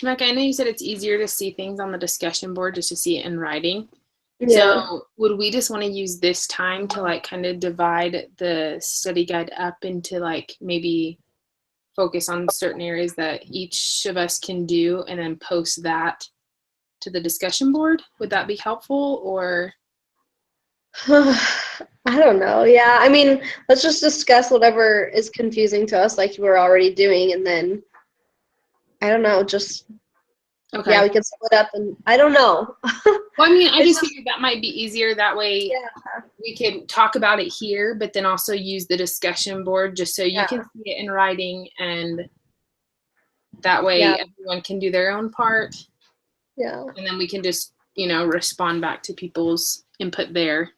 Tameka, I know you said it's easier to see things on the discussion board just to see it in writing. Yeah. So would we just want to use this time to like kind of divide the study guide up into like maybe focus on certain areas that each of us can do and then post that to the discussion board? Would that be helpful or? I don't know. Yeah, I mean, let's just discuss whatever is confusing to us, like you were already doing, and then I don't know, just yeah, Okay. we can split up, and I don't know. Well, I mean, I It's just just figured that might be easier. That way yeah, we could talk about it here, but then also use the discussion board just so you yeah, can see it in writing, and that way yeah, everyone can do their own part, yeah, and then we can just, respond back to people's input there.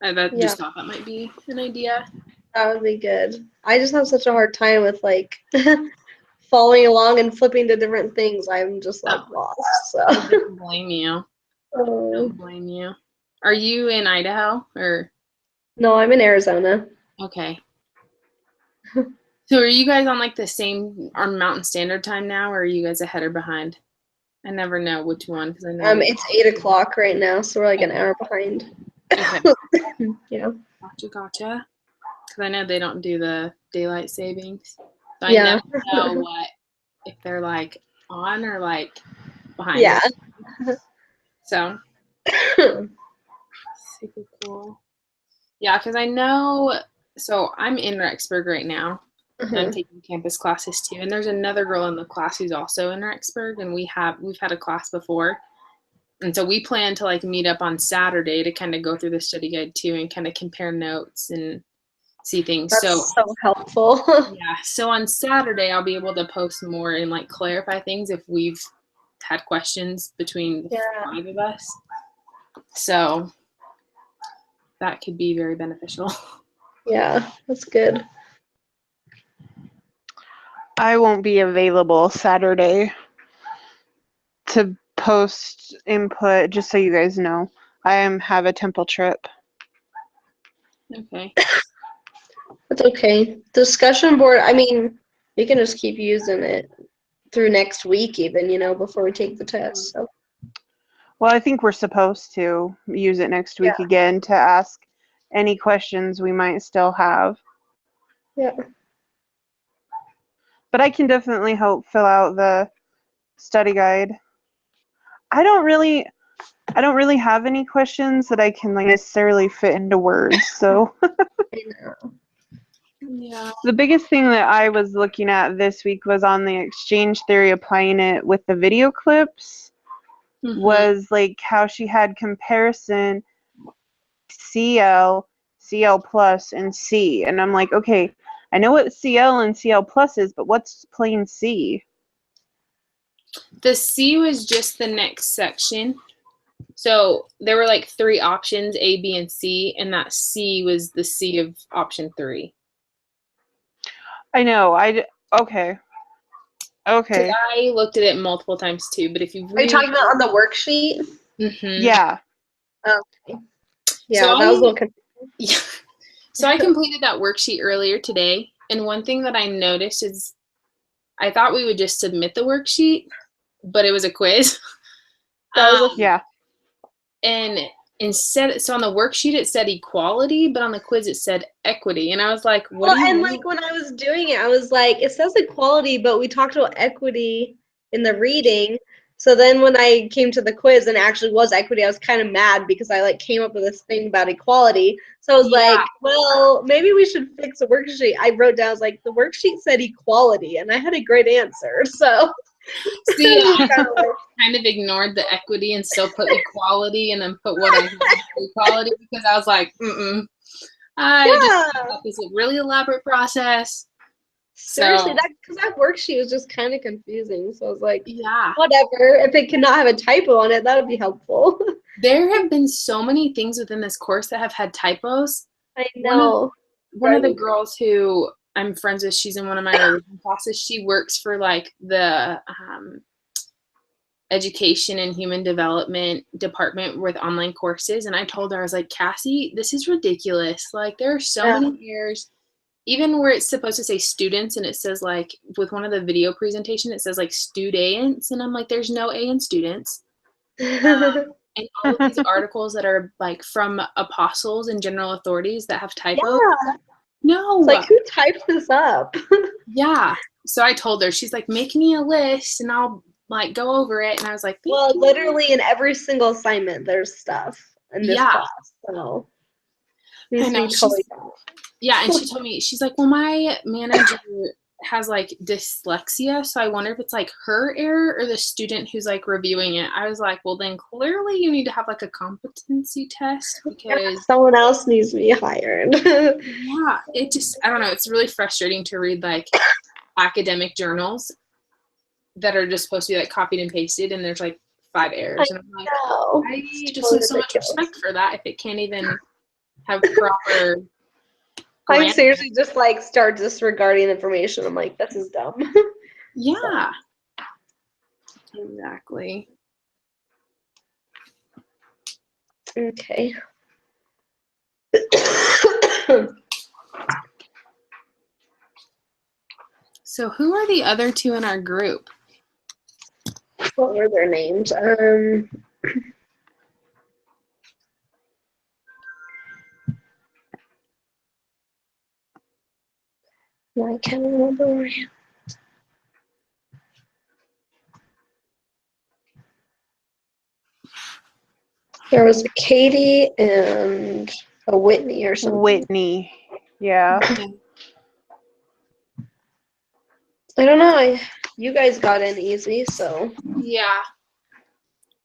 I yeah. just thought that might be an idea. That would be good. I just have such a hard time with like following along and flipping to different things. I'm just like Oh, lost. I So, don't blame you. oh. Don't blame you. Are you in Idaho or? No, I'm in Arizona. Okay. So are you guys on like the same on Mountain Standard Time now, or are you guys ahead or behind? I never know which one because I know. It's 8 o'clock right now, so we're like an hour behind. Okay. Yeah. Gotcha. Because I know they don't do the daylight savings. So I Yeah. never know if they're like on or like behind. Yeah. So super cool. Yeah, because I know. So I'm in Rexburg right now. And I'm Uh-huh. taking campus classes too. And there's another girl in the class who's also in Rexburg, and we've had a class before. And so we plan to like meet up on Saturday to kind of go through the study guide too and kind of compare notes and see things. So That's so helpful. yeah, so on Saturday I'll be able to post more and like clarify things if we've had questions between the Yeah. 5 of us. So that could be very beneficial. Yeah, that's good. I won't be available Saturday to post input, just so you guys know. Have a temple trip. Okay. That's okay. Discussion board, I mean, we can just keep using it through next week even, before we take the test. So Well, I think we're supposed to use it next yeah, week again to ask any questions we might still have. yeah. But I can definitely help fill out the study guide. I don't really have any questions that I can like necessarily fit into words. So I know. Yeah. the biggest thing that I was looking at this week was on the exchange theory, applying it with the video clips, was like how she had comparison CL, CL plus, and C. And I'm like, okay, I know what CL and CL plus is, but what's plain C? The C was just the next section. So there were like 3 options, A, B, and C, and that C was the C of option 3. I know. Okay. Because Okay. I looked at it multiple times too, but if you Are you read, talking about on the worksheet? Yeah. Okay. so Yeah, that was a little yeah, so I completed that worksheet earlier today, and one thing that I noticed is I thought we would just submit the worksheet, but it was a quiz. that was a Yeah. And instead, so on the worksheet it said equality, but on the quiz it said equity, and I was like, "What well, do you and mean?" like when I was doing it, I was like, it says equality, but we talked about equity in the reading. So then when I came to the quiz and it actually was equity, I was kind of mad because I like came up with this thing about equality. So I was Yeah, like, well, maybe we should fix the worksheet. I wrote down, I was like, the worksheet said equality, and I had a great answer. So see, it was I kind of like, kind of ignored the equity and still put equality, and then put what I had for equality because I was like, I just yeah, thought this was a really elaborate process. seriously, So that worksheet was just kind of confusing. So I was like, yeah, whatever. If it cannot have a typo on it, that would be helpful. there have been so many things within this course that have had typos. I One of know. one of Drive the me girls who I'm friends with, she's in one of my religion classes. She works for like the education and human development department with online courses, and I told her, I was like, Cassie, this is ridiculous. Like there are so Yeah. many errors. even where it's supposed to say students and it says like with one of the video presentation, it says like students, and I'm like, there's no A in students. And all of these articles that are like from apostles and general authorities that have typos. Yeah. No. It's like, who typed this up? Yeah. So I told her, she's like, make me a list and I'll like go over it. And I was like, thank Well, you. literally in every single assignment, there's stuff in this Yeah. class. So I know. totally Yeah, and she told me, she's like, well, my manager has like dyslexia, so I wonder if it's like her error or the student who's like reviewing it. I was like, well, then clearly you need to have like a competency test because someone else needs to be hired. yeah, it just, I don't know, it's really frustrating to read like academic journals that are just supposed to be like copied and pasted and there's like 5 errors. And I'm like, I just have so much respect for that if it can't even have proper I seriously just like start disregarding information. I'm like, this is dumb. Yeah. Exactly. Okay. So who are the other 2 in our group? What were their names? I can't remember. There was a Katie and a Whitney or something. Whitney. Yeah. I don't know. You guys got in easy, so. Yeah.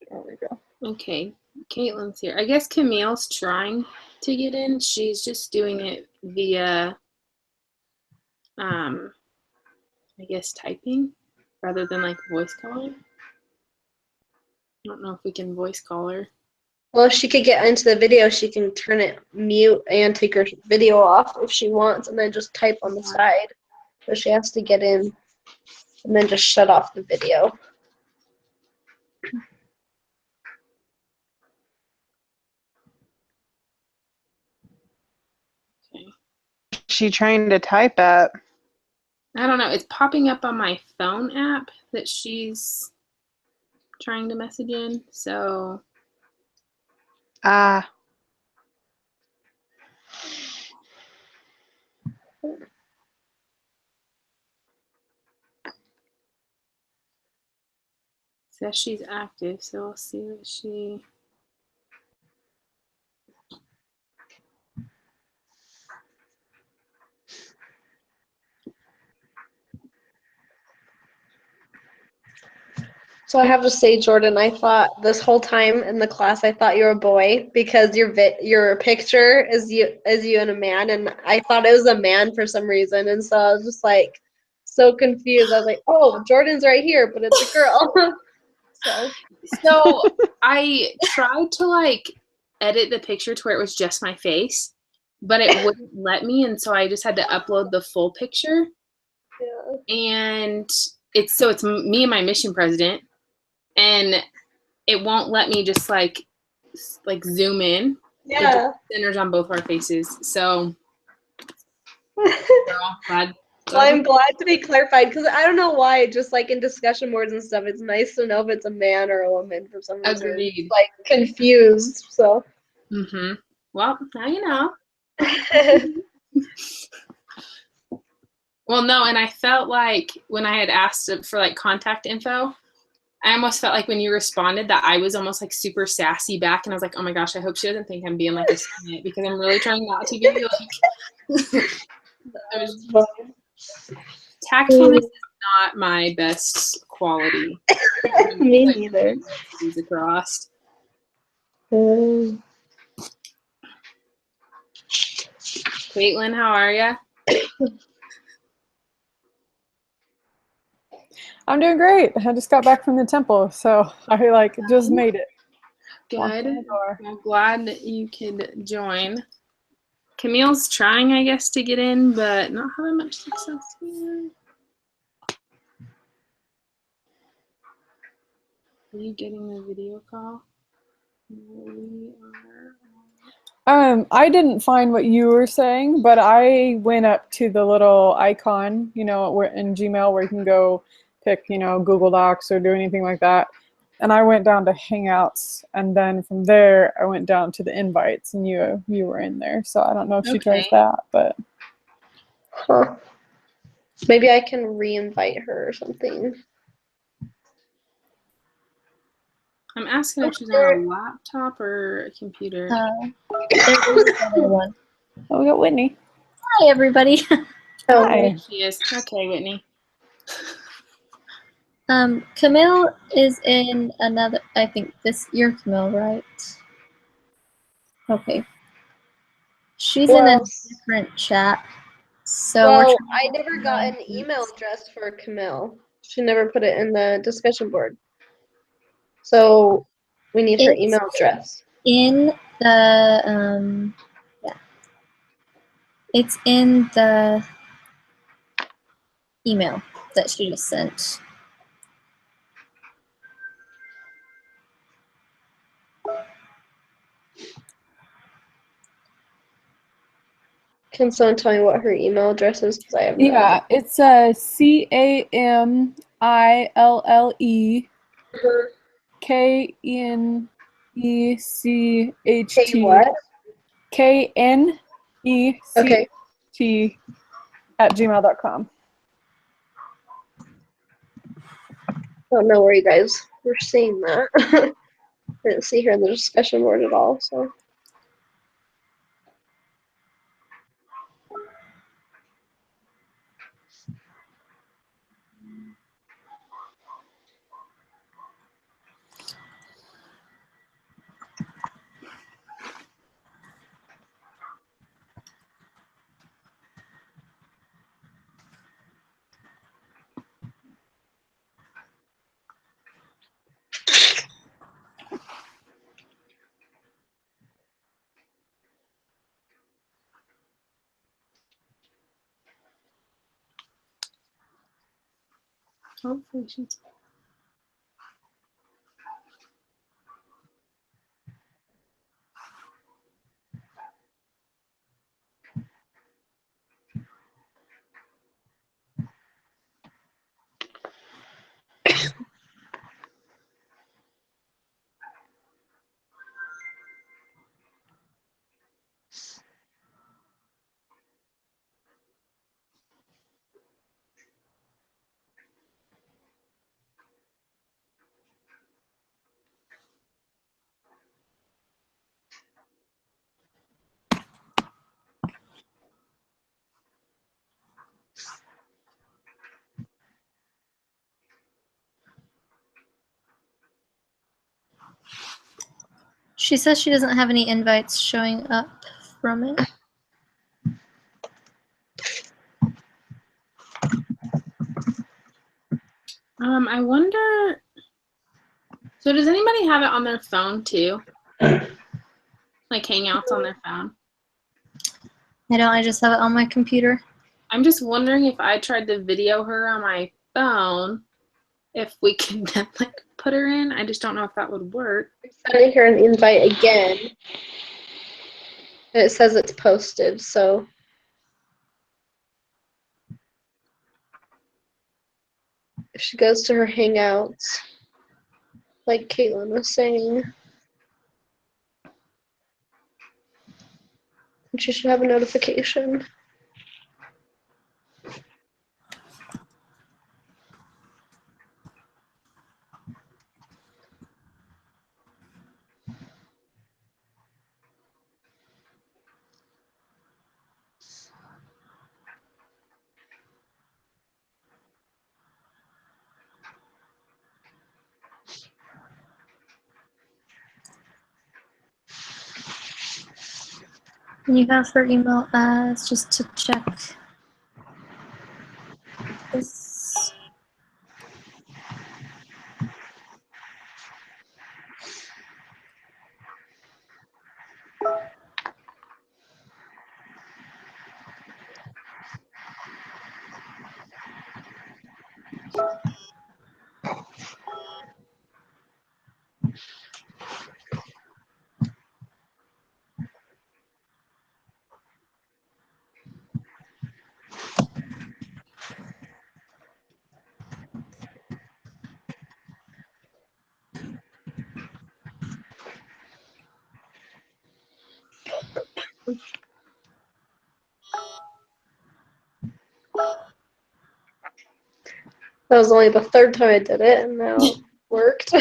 There we go. Okay. Caitlin's here. I guess Camille's trying to get in. She's just doing it via, I guess typing rather than like voice calling. I don't know if we can voice call her. Well, if she could get into the video, she can turn it mute and take her video off if she wants, and then just type on the side. But she has to get in and then just shut off the video. Okay. Is she trying to type at? I don't know. It's popping up on my phone app that she's trying to message in. So. Says she's active, so we'll see what she. So I have to say, Jordan, I thought this whole time in the class, I thought you were a boy because your picture is you and a man, and I thought it was a man for some reason, and so I was just like so confused. I was like, oh, Jordan's right here, but it's a girl. So I tried to like edit the picture to where it was just my face, but it wouldn't let me, and so I just had to upload the full picture. Yeah. And it's me and my mission president, and it won't let me just like zoom in. Yeah. It centers on both our faces. So glad. Well, I'm glad to be clarified because I don't know why. Just like in discussion boards and stuff, it's nice to know if it's a man or a woman for some reason. Agreed. Like confused. So. Well, now you know. Well, no, and I felt like when I had asked for like contact info, I almost felt like when you responded that I was almost like super sassy back, and I was like, oh my gosh, I hope she doesn't think I'm being like a snit because I'm really trying not to be like. I was tactfulness is not my best quality. Me neither. Across. Caitlin, how are you? I'm doing great. I just got back from the temple, so I like just made it. Good. I'm glad that you could join. Camille's trying, I guess, to get in, but not having much success here. Are you getting the video call? We are. I didn't find what you were saying, but I went up to the little icon, where in Gmail where you can go pick, Google Docs or do anything like that. And I went down to Hangouts, and then from there I went down to the invites, and you were in there. So I don't know if she tries Okay. that, but Huh. Maybe I can re-invite her or something. I'm asking if she's on a laptop or a computer. There's another one. oh, we got Whitney. Hi, everybody. Oh, Hi. There she is. Okay, Whitney. Camille is in another. I think you're Camille, right? Okay. She's in a well, different chat. So we're well, trying I to never got an find email this. address for Camille. She never put it in the discussion board. So we need her It's email address. in the yeah. It's in the email that she just sent. Can someone tell me what her email address is? Because I have no Yeah, idea. it's Hey, CAMILLECHT what? KNECHT Okay. @gmail.com. I don't know where you guys were seeing that. I didn't see her in the discussion board at all. So Hopefully she's. She says she doesn't have any invites showing up from it. I wonder. So does anybody have it on their phone too? Like Hangouts on their phone? I don't. I just have it on my computer. I'm just wondering if I tried to video her on my phone, if we could then like put her in. I just don't know if that would work. I'm sending her an invite again. And it says it's posted, so if she goes to her Hangouts, like Caitlin was saying, she should have a notification. And you have her email as just to check this. That was only the third time I did it, and now it worked.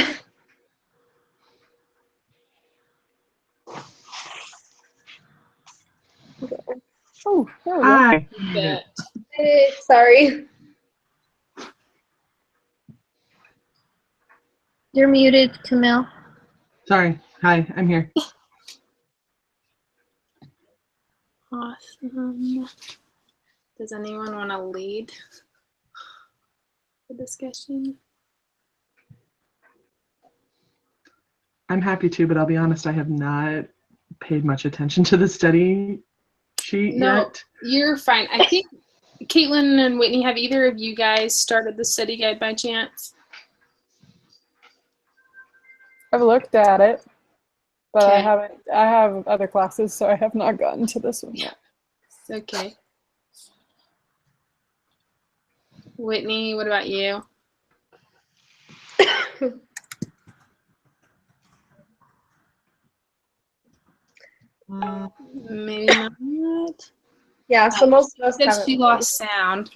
Oh, there we go. Hi. But Hey, sorry. You're muted, Camille. Sorry. Hi, I'm here. awesome. Does anyone want to lead the discussion? I'm happy to, but I'll be honest, I have not paid much attention to the study sheet yet. You're fine. I think Caitlin and Whitney, have either of you guys started the study guide by chance? I've looked at it, but I Okay. haven't. I have other classes, so I have not gotten to this one yet. Okay. Whitney, what about you? Maybe not. Yeah, so most of us Said haven't. she lost sound.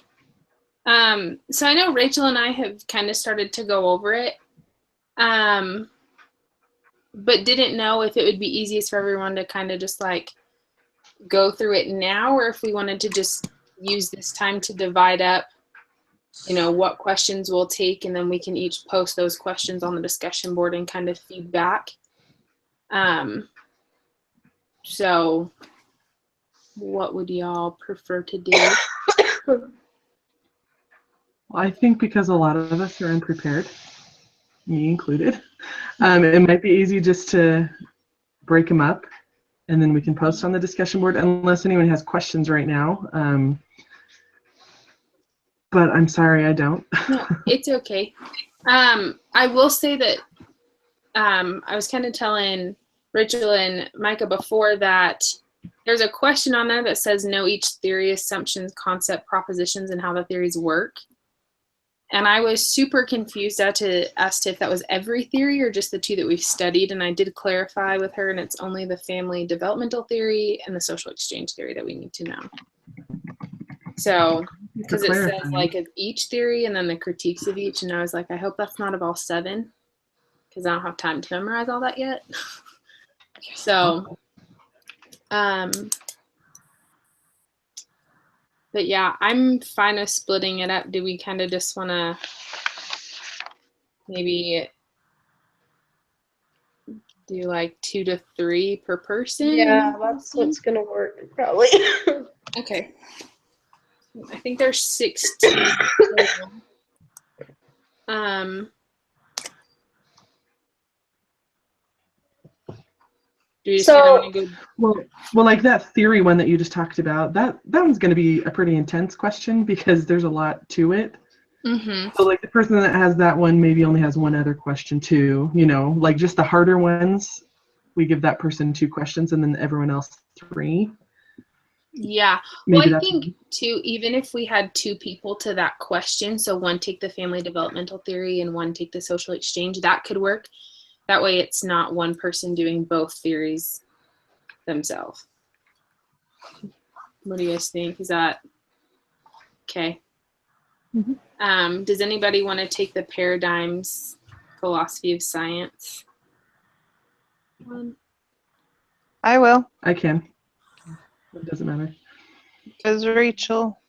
So I know Rachel and I have kind of started to go over it, but didn't know if it would be easiest for everyone to kind of just like go through it now, or if we wanted to just use this time to divide up, you know, what questions we'll take, and then we can each post those questions on the discussion board and kind of feedback. So what would y'all prefer to do? Well, I think because a lot of us are unprepared, me included, it might be easy just to break them up, and then we can post on the discussion board unless anyone has questions right now. But I'm sorry, I don't. No, it's okay. I will say that I was kind of telling Rachel and Micah before that there's a question on there that says know each theory, assumptions, concept, propositions, and how the theories work. And I was super confused as to if that was every theory or just the two that we've studied. And I did clarify with her, and it's only the family developmental theory and the social exchange theory that we need to know. So, because it says like of each theory and then the critiques of each, and I was like, I hope that's not of all 7, because I don't have time to memorize all that yet. So, but yeah, I'm fine with splitting it up. Do we kind of just want to maybe do like 2 to 3 per person? Yeah, that's what's gonna work probably. Okay. I think there's 16. Do you just kind of want to go? Well, like that theory one that you just talked about, that one's going to be a pretty intense question because there's a lot to it. Mm-hmm. So like the person that has that one maybe only has one other question too, you know, like just the harder ones, we give that person 2 questions and then everyone else 3. Yeah. Maybe Well, I that's think too, even if we had 2 people to that question, so one take the family developmental theory and one take the social exchange, that could work. That way it's not one person doing both theories themselves. What do you guys think? Is that okay? Mm-hmm. Does anybody want to take the paradigms philosophy of science one? I will. I can. It doesn't matter. Because Rachel.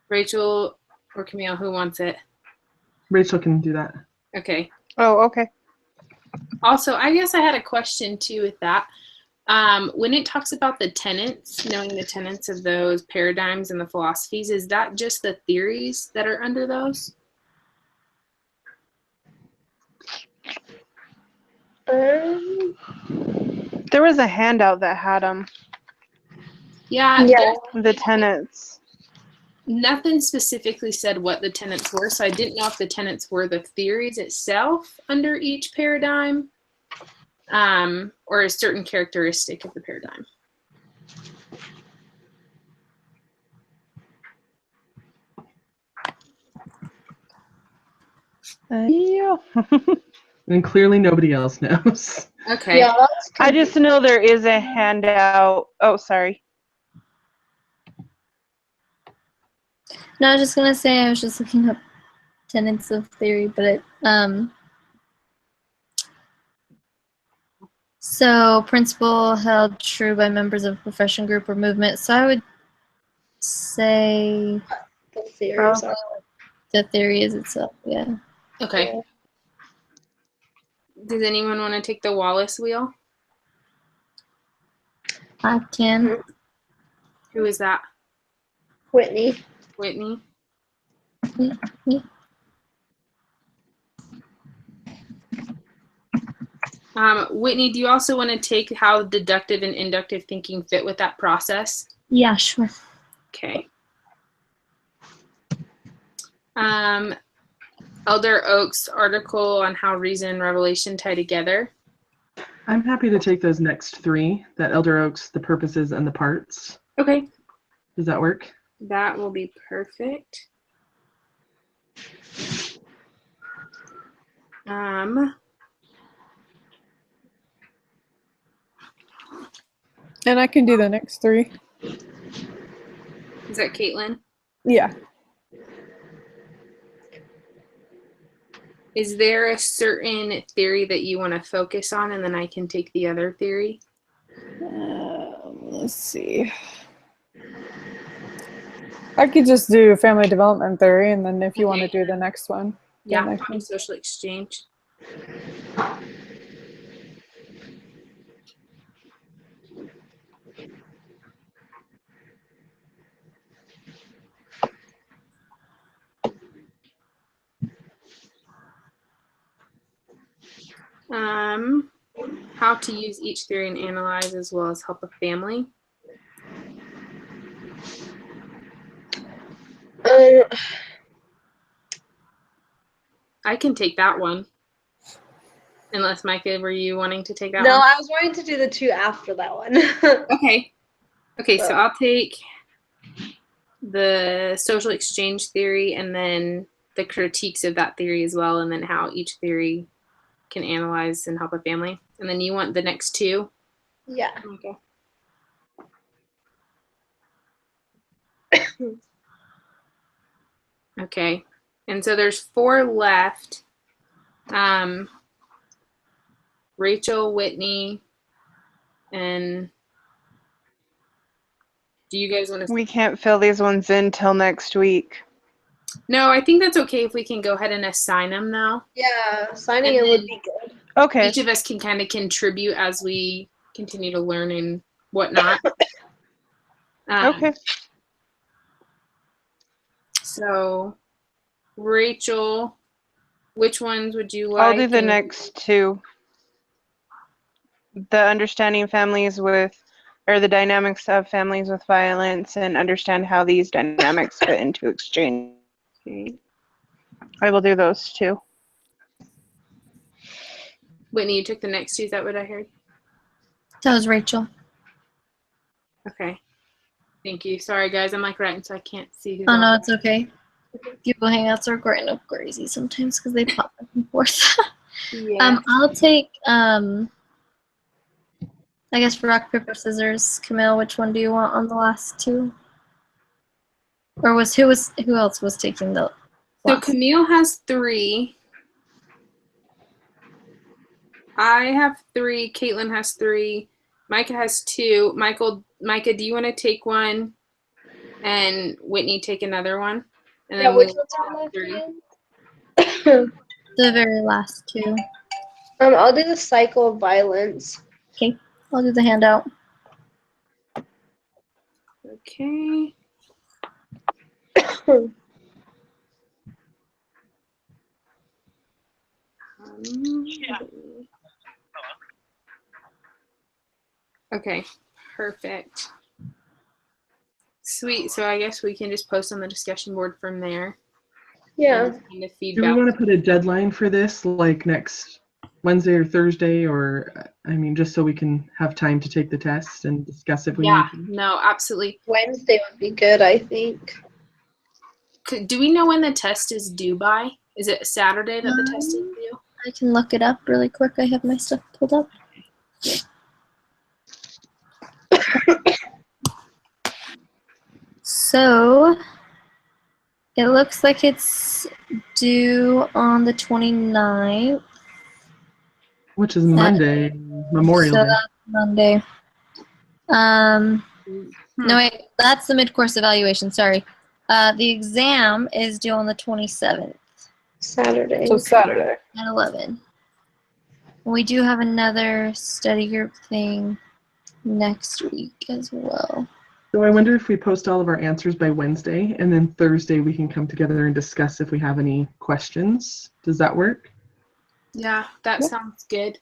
Rachel or Camille, who wants it? Rachel can do that. Okay. Oh, okay. Also, I guess I had a question too with that. When it talks about the tenets, knowing the tenets of those paradigms and the philosophies, is that just the theories that are under those? There was a handout that had them. Yeah. The tenets. Nothing specifically said what the tenets were, so I didn't know if the tenets were the theories itself under each paradigm, or a certain characteristic of the paradigm. Yeah. And clearly nobody else knows. Okay. Yeah, that's I just know there is a handout. Oh, sorry. No, I was just gonna say I was just looking up tenets of theory, but it so principle held true by members of a profession, group, or movement. So I would say the theories are. the theory is itself. Yeah. Okay. Does anyone want to take the Wallace wheel? I can. Who is that? Whitney. Whitney? Yeah. Whitney, do you also want to take how deductive and inductive thinking fit with that process? Yeah, sure. Okay. Elder Oak's article on how reason and revelation tie together. I'm happy to take those next three, that Elder Oaks, the purposes, and the parts. Okay. Does that work? That will be perfect. And I can do the next three. Is that Caitlin? Yeah. Is there a certain theory that you want to focus on, and then I can take the other theory? Let's see. I could just do family development theory, and then if you want to do the next one. Yeah, then I can. social exchange. How to use each theory and analyze, as well as help a family. I can take that one. Unless, Micah, were you wanting to take that No, one? I was wanting to do the two after that one. Okay. Okay, so I'll take the social exchange theory and then the critiques of that theory as well, and then how each theory can analyze and help a family. And then you want the next two? Yeah. Okay. Okay. And so there's 4 left. Rachel, Whitney, and do you guys want to? We can't fill these ones in till next week. No, I think that's okay if we can go ahead and assign them though. Yeah, signing And it would then be good. Okay. Each of us can kind of contribute as we continue to learn and whatnot. Okay. So, Rachel, which ones would you like? I'll do the And- next two. The understanding families with, or the dynamics of families with violence, and understand how these dynamics fit into exchange. Okay. I will do those two. Whitney, you took the next two. Is that what I heard? That was Rachel. Okay. Thank you. Sorry, guys. I'm like writing, so I can't see who's Oh on. no, it's okay. Google Hangouts are kind of crazy sometimes because they pop back and forth. Yeah. I'll take I guess rock, paper, scissors. Camille, which one do you want on the last two? Or who else was taking the So last? Camille has 3. I have 3. Caitlin has 3. Micah has 2. Micah, do you want to take one? And Whitney take another one? And Yeah, then which we'll ones are have left 3. again? The very last two. I'll do the cycle of violence. Okay, I'll do the handout. Okay. Okay, perfect. Sweet. So I guess we can just post on the discussion board from there. Yeah. And kind of Do we feedback. want to put a deadline for this, like next Wednesday or Thursday, or I mean, just so we can have time to take the test and discuss if we Yeah, need to? no, absolutely. Wednesday would be good, I think. Do we know when the test is due by? Is it Saturday that the test is due? I can look it up really quick. I have my stuff pulled up. So it looks like it's due on the 29th. Which is Monday, Memorial So Day. that's Monday. No, wait, that's the mid-course evaluation. Sorry. The exam is due on the 27th Saturday. So Saturday. at 11. We do have another study group thing next week as well. So I wonder if we post all of our answers by Wednesday, and then Thursday we can come together and discuss if we have any questions. Does that work? Yeah, that sounds good.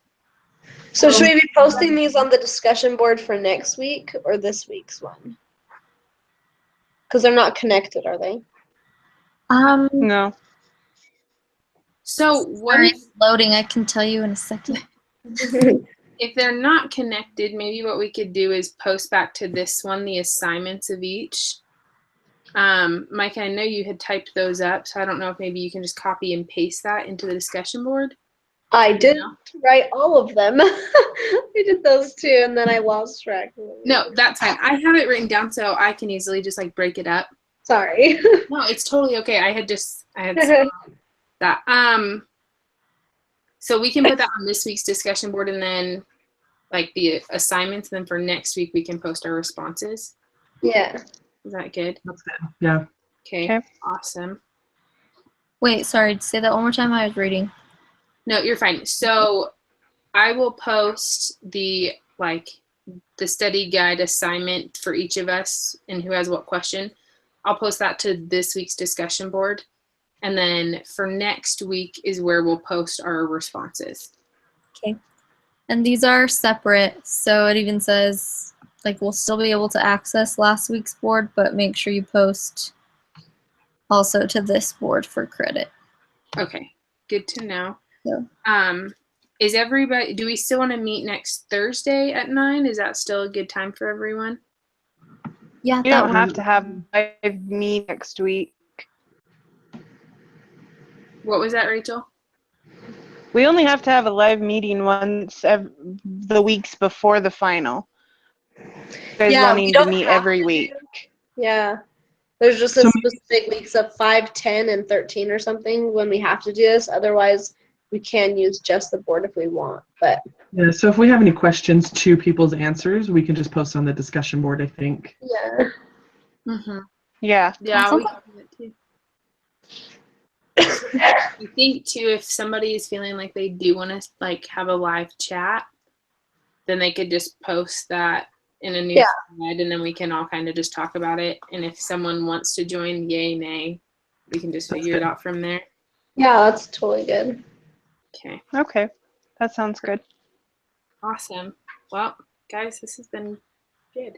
So should we be posting these on the discussion board for next week or this week's one? Because they're not connected, are they? No. So what Sorry, if, it's loading. I can tell you in a second. if they're not connected, maybe what we could do is post back to this one the assignments of each. Mike, I know you had typed those up, so I don't know if maybe you can just copy and paste that into the discussion board. I didn't write all of them. I did those two, and then I lost track. No, that's fine. I have it written down so I can easily just like break it up. Sorry. No, it's totally okay. I had that. So we can put that on this week's discussion board, and then like the assignments, and then for next week we can post our responses. Yeah. Is that good? That's good. Yeah. Okay. Awesome. Wait, sorry. Say that one more time. I was reading. No, you're fine. So I will post the study guide assignment for each of us and who has what question. I'll post that to this week's discussion board. And then for next week is where we'll post our responses. Okay. And these are separate. So it even says, like, we'll still be able to access last week's board, but make sure you post also to this board for credit. Okay. Good to know. Yeah. Is everybody, do we still want to meet next Thursday at 9? Is that still a good time for everyone? Yeah, You that don't one. have to have live meet next week. What was that, Rachel? We only have to have a live meeting once the weeks before the final. You guys Yeah, we wanting to don't meet have every to week. Yeah. There's just a So- specific weeks of 5, 10, and 13 or something when we have to do this. Otherwise, we can use just the board if we want. But Yeah, so if we have any questions to people's answers, we can just post on the discussion board, I think. yeah. Mm-hmm. Yeah. Yeah, we Awesome. can do that too. I think too, if somebody is feeling like they do want to like have a live chat, then they could just post that in a new thread, and then we can all kind of just talk about it. And if someone wants to join, yay, nay, we can just figure it out from there. Yeah, that's totally good. Okay, Okay. That sounds good. awesome. Well, guys, this has been good.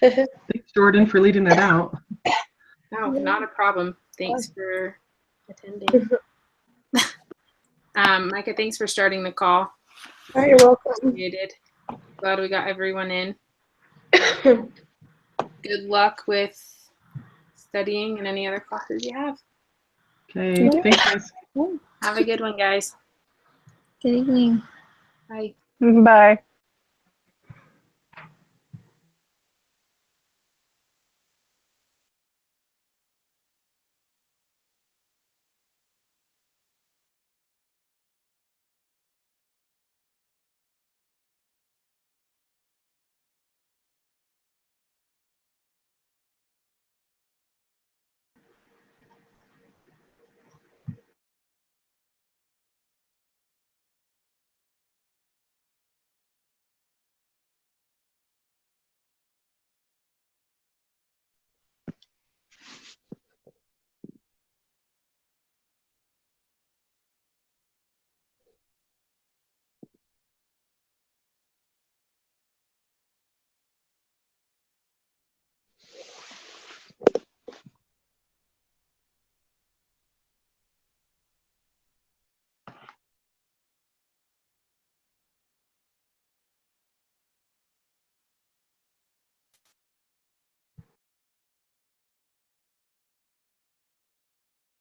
Thanks, Jordan, for leading that out. No, not a problem. Thanks for attending. Micah, thanks for starting the call. All right, you're welcome. Appreciated. Glad we got everyone in. Good luck with studying and any other classes you have. Okay, thanks, guys. Have a good one, guys. Good evening. Bye. Bye.